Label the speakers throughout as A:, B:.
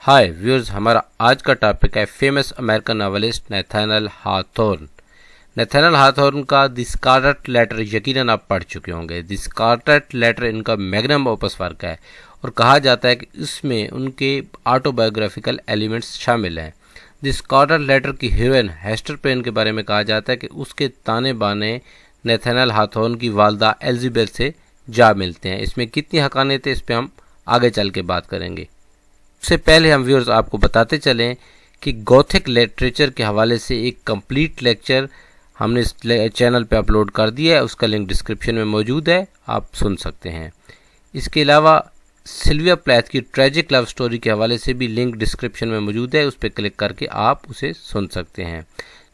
A: हाय viewers, हमारा आज का टॉपिक है famous American novelist Nathaniel Hawthorne. Nathaniel Hawthorne का द स्कारलेट लेटर यकीनन आप पढ़ चुके होंगे। द स्कारलेट लेटर इनका मैग्नम ओपस वर्क है और कहा जाता है कि इसमें उनके ऑटोबायोग्राफिकल एलिमेंट्स शामिल हैं। द स्कारलेट लेटर की हीरोइन हेस्टर पेन के बारे में कहा जाता है कि उसके ताने बाने नैथानिएल हॉथॉर्न की वालदा एलिजाबेथ से जा मिलते हैं। इसमें कितनी हकानियत है, इस पर हम आगे चल के बात करेंगे। उससे पहले हम व्यूअर्स आपको बताते चलें कि गॉथिक लिटरेचर के हवाले से एक कंप्लीट लेक्चर हमने इस चैनल पे अपलोड कर दिया है। उसका लिंक डिस्क्रिप्शन में मौजूद है, आप सुन सकते हैं। इसके अलावा सिल्विया प्लैथ की ट्रेजिक लव स्टोरी के हवाले से भी लिंक डिस्क्रिप्शन में मौजूद है, उस पर क्लिक करके आप उसे सुन सकते हैं।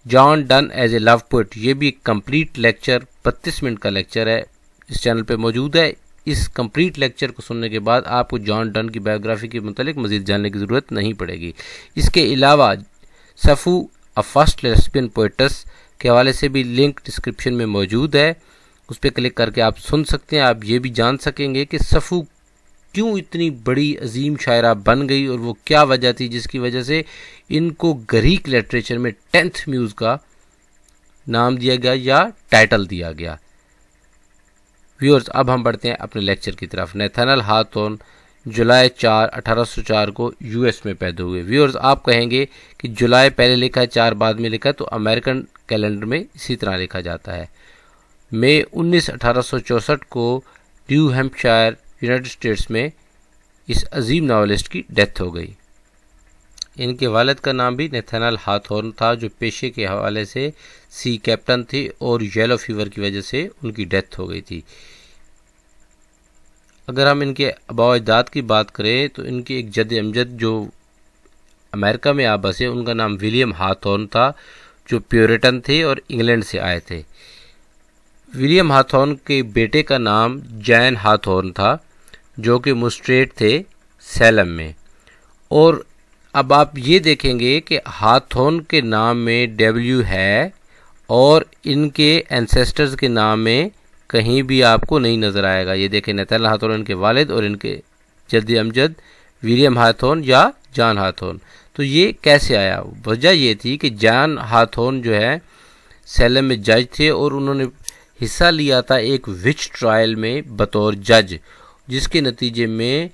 A: John Donne as a love poet, ये भी एक कंप्लीट लेक्चर 32 मिनट का लेक्चर है, इस चैनल पे मौजूद है। इस कंप्लीट लेक्चर को सुनने के बाद आपको जॉन डन की बायोग्राफी के मुतालिक मज़ीद जानने की ज़रूरत नहीं पड़ेगी। इसके अलावा सफ़ू अ फर्स्ट लेस्बियन पोएटस के हवाले से भी लिंक डिस्क्रिप्शन में मौजूद है, उस पर क्लिक करके आप सुन सकते हैं। आप ये भी जान सकेंगे कि सफ़ू क्यों इतनी बड़ी अजीम शायरा बन गई और वो क्या वजह थी जिसकी वजह से इनको ग्रीक लिटरेचर में 10th म्यूज़ का नाम दिया गया या टाइटल दिया गया। व्यूअर्स, अब हम बढ़ते हैं अपने लेक्चर की तरफ। नैथानिएल हॉथॉर्न जुलाई 4, 1804 को यूएस में पैदा हुए। व्यूअर्स, आप कहेंगे कि जुलाई पहले लिखा है, 4 बाद में लिखा है, तो अमेरिकन कैलेंडर में इसी तरह लिखा जाता है। मई 19, 1864 को न्यू हैम्पशायर यूनाइटेड स्टेट्स में इस अजीम नावलिस्ट की डेथ हो गई। इनके वालिद का नाम भी नैथानिएल हॉथॉर्न था, जो पेशे के हवाले से सी कैप्टन थे और येलो फीवर की वजह से उनकी डेथ हो गई थी। अगर हम इनके आबा अजदाद की बात करें तो इनके एक जद अमजद जो अमेरिका में आप बसे, उनका नाम विलियम हॉथॉर्न था, जो प्योरिटन थे और इंग्लैंड से आए थे। विलियम हॉथॉर्न के बेटे का नाम जैन हॉथॉर्न था, जो कि मजिस्ट्रेट थे सैलम में। और अब आप ये देखेंगे कि हॉथॉर्न के नाम में डब्ल्यू है और इनके एंसेस्टर्स के नाम में कहीं भी आपको नहीं नज़र आएगा। ये देखें, नैथानिएल हॉथॉर्न इनके वालिद और इनके जद्दी अमजद विलियम हॉथॉर्न या जॉन हॉथॉर्न। तो ये कैसे आया? वजह ये थी कि जॉन हॉथॉर्न जो है सैलम में जज थे और उन्होंने हिस्सा लिया था एक विच ट्रायल में बतौर जज, जिसके नतीजे में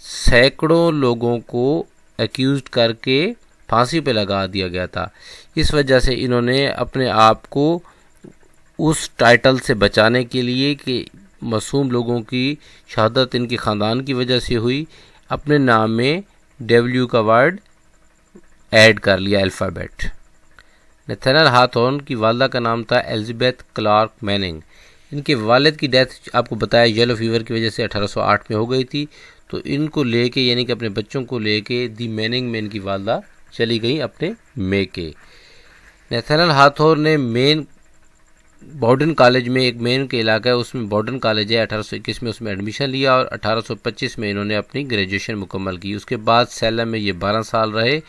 A: सैकड़ों लोगों को एक्यूज करके फांसी पे लगा दिया गया था। इस वजह से इन्होंने अपने आप को उस टाइटल से बचाने के लिए कि मासूम लोगों की शहादत इनके ख़ानदान की वजह से हुई, अपने नाम में डब्ल्यू का वर्ड ऐड कर लिया, अल्फ़ाबेट। नैथानिएल हॉथॉर्न की वालदा का नाम था एलिजाबेथ क्लार्क मैनिंग। इनके वालिद की डेथ आपको बताया येलो फीवर की वजह से 1808 में हो गई थी। तो इनको लेके, यानी कि अपने बच्चों को लेके दी मैनिंग में इनकी वालदा चली गई अपने मेके। नैथानिएल हॉथॉर्न ने मेन बॉर्डन कॉलेज में, एक मेन के इलाका है उसमें बॉर्डन कॉलेज है, 1821 में उसमें एडमिशन लिया और 1825 में इन्होंने अपनी ग्रेजुएशन मुकम्मल की। उसके बाद सैलम में ये 12 साल रहे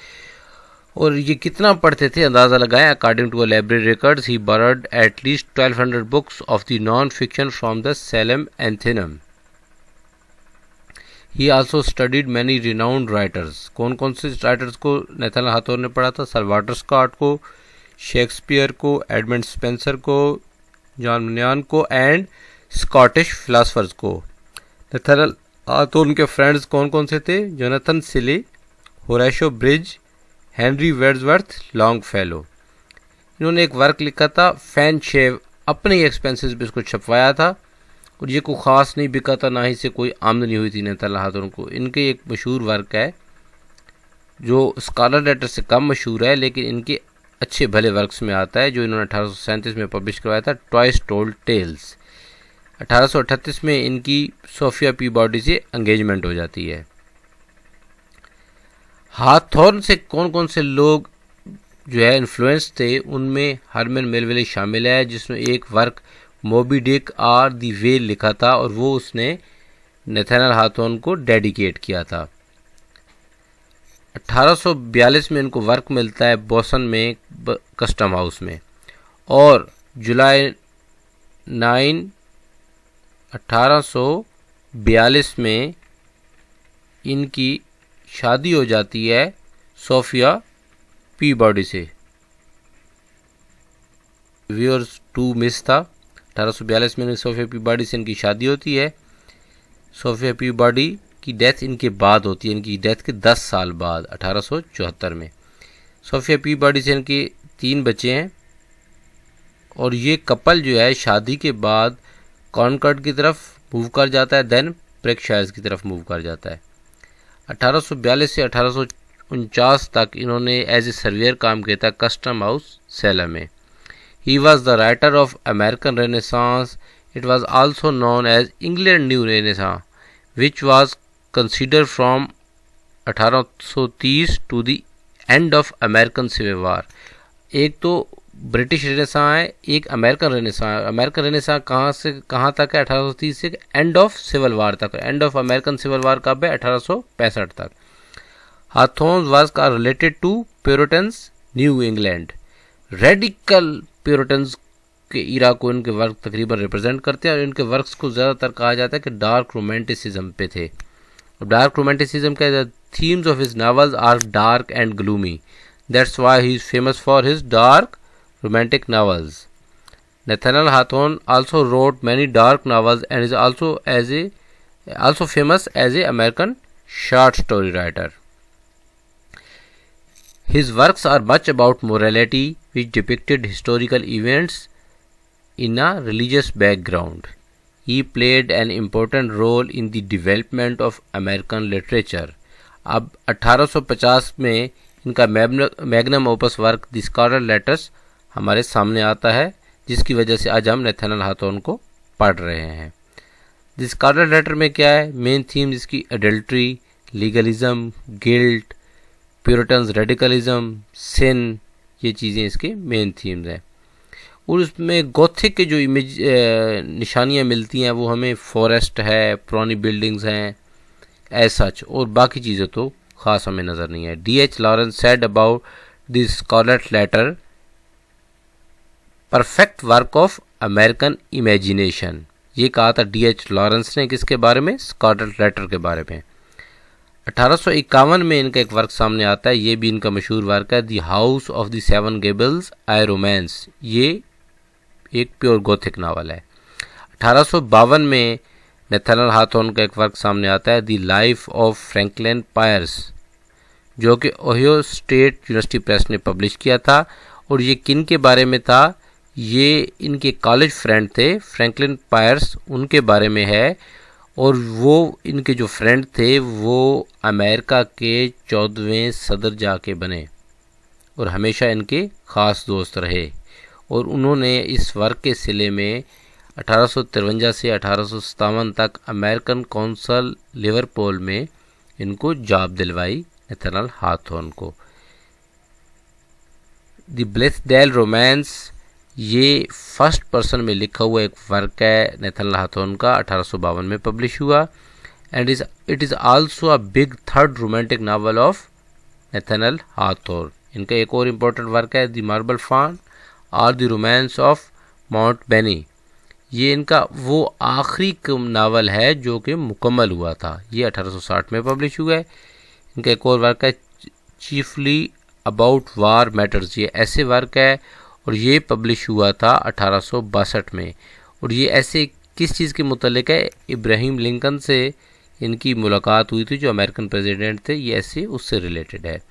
A: और ये कितना पढ़ते थे अंदाज़ा लगाएं। According to a library records he borrowed at least 1200 books of the non fiction from the Salem Athenaeum. He also studied many renowned writers. कौन कौन से राइटर्स को नैथानिएल हॉथॉर्न ने पढ़ा था? सल्वाटर स्कॉट को, शेक्सपियर को, एडमंड स्पेंसर को, जॉन मन्यान को एंड स्कॉटिश फिलासफर्स को। नैथानिएल हॉथॉर्न के फ्रेंड्स कौन कौन से थे? Jonathan Cilley, Horatio Bridge, Henry Wadsworth Longfellow. इन्होंने एक वर्क लिखा था फैन शेव, अपने एक्सपेंसेस पे इसको छपवाया था और ये कोई ख़ास नहीं बिका था, ना ही से कोई आमदनी हुई थी नैथानिएल हॉथॉर्न को। इनके एक मशहूर वर्क है जो स्कॉलर लेटर से कम मशहूर है, लेकिन इनके अच्छे भले वर्क्स में आता है, जो इन्होंने 1837 में पब्लिश करवाया था, टॉयज टोल्ड टेल्स। 1838 में इनकी सोफिया पीबॉडी से एंगेजमेंट हो जाती है। हॉथॉर्न से कौन कौन से लोग जो है इन्फ्लुएंस थे, उनमें हरमन मेलविले शामिल है, जिसमें एक वर्क मोबी डिक और दी वेल लिखा था और वो उसने नैथानिएल हॉथॉर्न को डेडिकेट किया था। 1842 में इनको वर्क मिलता है बोस्टन में कस्टम हाउस में और जुलाई 9, 1842 में इनकी शादी हो जाती है सोफिया पीबॉडी से। व्यूअर्स 2 मिस था। 1842 में सोफिया पीबॉडी से इनकी शादी होती है। सोफिया पीबॉडी की डेथ इनके बाद होती है, इनकी डेथ के 10 साल बाद 1874 में। सोफिया पीबॉडी से इनके 3 बच्चे हैं और ये कपल जो है शादी के बाद कॉनकॉर्ड की तरफ मूव कर जाता है, देन ब्रेकशायर की तरफ मूव कर जाता है। 1842 से 1849 तक इन्होंने एज ए सर्वेयर काम किया था कस्टम हाउस सेलम में। He was the writer of American renaissance. It was also known as England new renaissance which was considered from 1830 to the end of American civil war. एक तो British renaissance है, एक American renaissance है। American renaissance कहाँ से कहाँ तक है? 1830 से एंड ऑफ सिविल वार तक। End of American civil war कब है? 1865 तक। हाथोन वाज का related to Puritans New England. Radical Puritans के इरा को इनके वर्क तकरीबन रिप्रेजेंट करते हैं और इनके वर्क्स को ज़्यादातर कहा जाता है कि डार्क रोमांटिसिज्म पे थे। डार्क रोमांटिसिज्म का themes of his novels are dark and gloomy. That's why he is famous for his dark romantic novels. Nathaniel Hawthorne also wrote many dark novels and is also famous as a American short story writer. His works are much about morality, which depicted historical events in a religious background. He played an important role in the development of American literature. अब 1850 में इनका magnum opus work the Scarlet Letters हमारे सामने आता है, जिसकी वजह से आज हम नैथनियल हाथोर्न को पढ़ रहे हैं। द स्कारलेट लेटर में क्या है? मेन थीम इसकी adultery, legalism, guilt, Puritans radicalism, sin, ये चीज़ें इसके मेन थीम्स हैं। और उसमें गोथिक के जो इमेज निशानियाँ मिलती हैं वो हमें फॉरेस्ट है, पुरानी बिल्डिंग्स हैं एज सच, और बाकी चीज़ें तो ख़ास हमें नज़र नहीं है। D.H. Lawrence said about the Scarlett Letter perfect work of American imagination. ये कहा था D.H. लॉरेंस ने किसके बारे में? स्कारलेट लेटर के बारे में। 1851 में इनका एक वर्क सामने आता है, ये भी इनका मशहूर वर्क है, the house of the seven Gables A romance. ये एक प्योर गोथिक नावल है। 1852 में नैथनियल हाथोर्न का एक वर्क सामने आता है, the life of Franklin pierce, जो कि ओहियो स्टेट यूनिवर्सिटी प्रेस ने पब्लिश किया था। और ये किन के बारे में था? ये इनके कॉलेज फ्रेंड थे फ्रैंकलिन पायर्स, उनके बारे में है। और वो इनके जो फ्रेंड थे वो अमेरिका के 14वें सदर जाके बने और हमेशा इनके ख़ास दोस्त रहे। और उन्होंने इस वर्क के सिले में 1853 से 1857 तक अमेरिकन कौंसल लिवरपूल में इनको जॉब दिलवाई नैथनियल हाथोर्न को। द ब्लेथडेल रोमांस, ये फर्स्ट पर्सन में लिखा हुआ एक वर्क है नैथनियल हाथोर्न का, 1852 में पब्लिश हुआ। And it is also a big third romantic novel of Nathaniel Hawthorne. इनका एक और इम्पोर्टेंट वर्क है द मार्बल फाउंट और the romance of Monte Beni. ये इनका वो आखिरी नावल है जो कि मुकम्मल हुआ था, ये 1860 में पब्लिश हुआ है। इनका एक और वर्क है चीफली अबाउट वार मैटर्स, ये ऐसे वर्क है और ये पब्लिश हुआ था 1862 में। और ये ऐसे किस चीज़ के मुतल्लिक है? इब्राहिम लिंकन से इनकी मुलाकात हुई थी जो अमेरिकन प्रेसिडेंट थे, ये ऐसे उससे रिलेटेड है।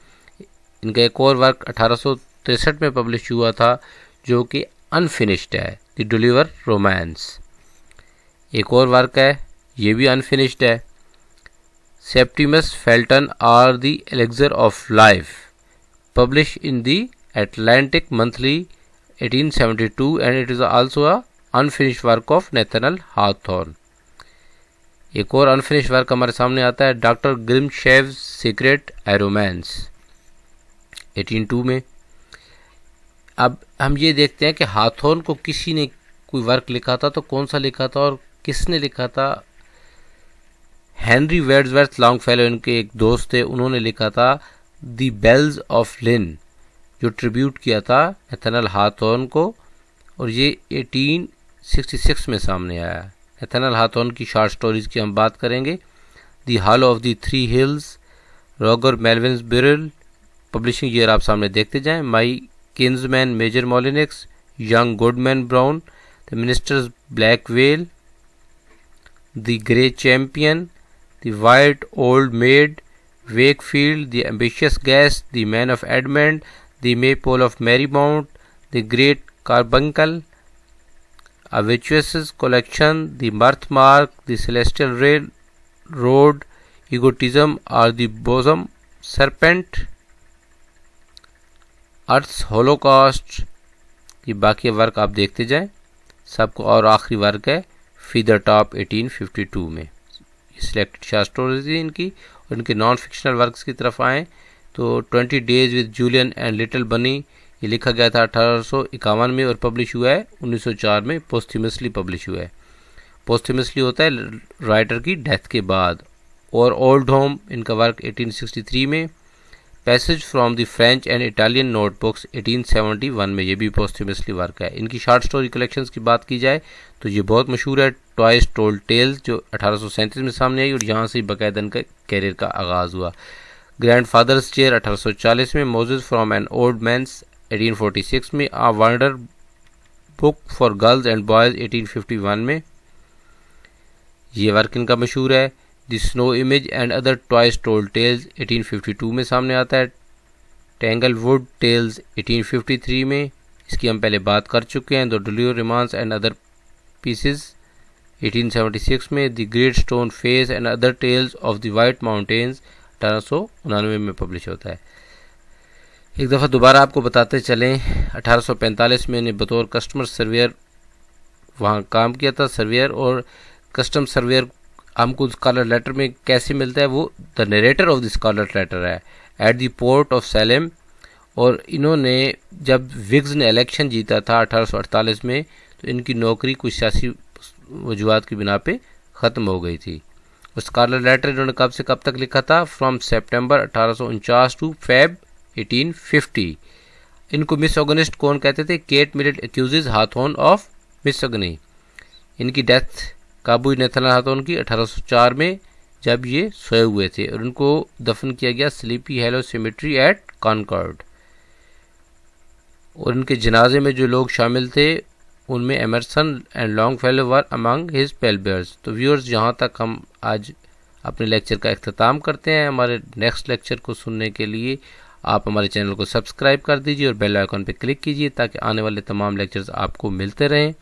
A: इनका एक और वर्क 1863 में पब्लिश हुआ था जो कि अनफिनिश्ड है, द डुलिवर रोमांस। एक और वर्क है, ये भी अनफिनिश्ड है, सेप्टिमस फेल्टन और the elixir of life, publish in the Atlantic monthly 1872 and it is also a unfinished work of Nathaniel Hawthorne. एक और अनफिनिश वर्क हमारे सामने आता है, डॉक्टर ग्रिमशेव्स सीक्रेट ए रोमांस 1802 में। अब हम ये देखते हैं कि हाथोर्न को किसी ने कोई वर्क लिखा था तो कौन सा लिखा था और किसने लिखा था? हेनरी वर्ड्सवर्थ लॉन्गफेलो, इनके एक दोस्त थे, उन्होंने लिखा था द बेल्स ऑफ लिन, जो ट्रिब्यूट किया था नैथनियल हाथोर्न को, और ये 1866 में सामने आया। नैथनियल हाथोर्न की शॉर्ट स्टोरीज़ की हम बात करेंगे, the hall of the three hills, Roger Malvin burial, publishing year आप सामने देखते जाएं, my kinsman Major Molineux, young Goodman Brown, the minister's black veil, the grey champion, the white old maid, Wakefield, the ambitious guest, the man of adamant, the maypole of Merry Mount, the great carbuncle, A Virtuous Collection, The Birthmark, The Celestial Road, Egotism or The Bosom Serpent, Earth's Holocaust। ये बाकी work आप देखते जाएं सबको। और आखिरी work है feather top 1852 में। सिलेक्टेड शॉर्ट स्टोरीज थी इनकी। और इनके नॉन फिक्शनल वर्क्स की तरफ आएँ तो 20 days with Julian and Little Bunny, ये लिखा गया था 1851 में और पब्लिश हुआ है 1904 में। पोस्ट्यूमसली पब्लिश हुआ है। पोस्ट्यूमसली होता है राइटर की डेथ के बाद। और ओल्ड होम इनका वर्क 1863 में। Passage from the French and Italian notebooks 1871 में, ये भी पोस्ट्यूमसली वर्क है। इनकी शॉर्ट स्टोरी कलेक्शंस की बात की जाए तो ये बहुत मशहूर है। टॉयज टोल्ड टेल्स जो 1837 में सामने आई और यहाँ से बाकायदा इनका कैरियर का आगाज़ हुआ। ग्रैंड फादर्स चेयर 1840 में। Mosses from an old manse 1846 में। A wonder book for girls and boys 1851 में, ये वर्क इनका मशहूर है। The snow image and other twice told tales 1852 में सामने आता है। टेंगलवुड टेल्स 1853 में, इसकी हम पहले बात कर चुके हैं। The Dolliver Romance and other pieces 1876 में। The Great Stone Face and other tales of the White Mountains 1899 में पब्लिश होता है। एक दफ़ा दोबारा आपको बताते चलें, 1845 में इन्हें बतौर कस्टमर सर्वेयर वहाँ काम किया था, सर्वेयर। और कस्टम सर्वेयर हमको स्कॉलर लेटर में कैसे मिलता है, वो the narrator of the Scarlet Letter है at the port of Salem. और इन्होंने जब विग्स ने इलेक्शन जीता था 1848 में, तो इनकी नौकरी कुछ सियासी वजूहात की बिना पे ख़त्म हो गई थी। और स्कॉलर लेटर इन्होंने कब से कब तक लिखा था, फ्रॉम सितंबर 1849 टू फेब 1850। इनको मिस ऑगनिस्ट कौन कहते थे? Kate Millett accuses Hawthorne of misogyny. इनकी डेथ कब हुई नेथनल हाथोन की? 1804 में, जब ये सोए हुए थे। और उनको दफन किया गया Sleepy Hollow cemetery at Concord. और इनके जनाजे में जो लोग शामिल थे उनमें Emerson and Longfellow were among his pallbearers. तो व्यूअर्स, यहाँ तक हम आज अपने लेक्चर का इख्तिताम करते हैं। हमारे नेक्स्ट लेक्चर को सुनने के लिए आप हमारे चैनल को सब्सक्राइब कर दीजिए और बेल आइकन पर क्लिक कीजिए ताकि आने वाले तमाम लेक्चर्स आपको मिलते रहें।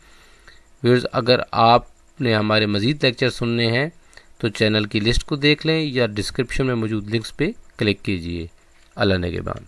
A: व्यूअर्स, अगर आपने हमारे मज़ीद लेक्चर सुनने हैं तो चैनल की लिस्ट को देख लें या डिस्क्रिप्शन में मौजूद लिंक्स पे क्लिक कीजिए। अल्लाह निगहबान।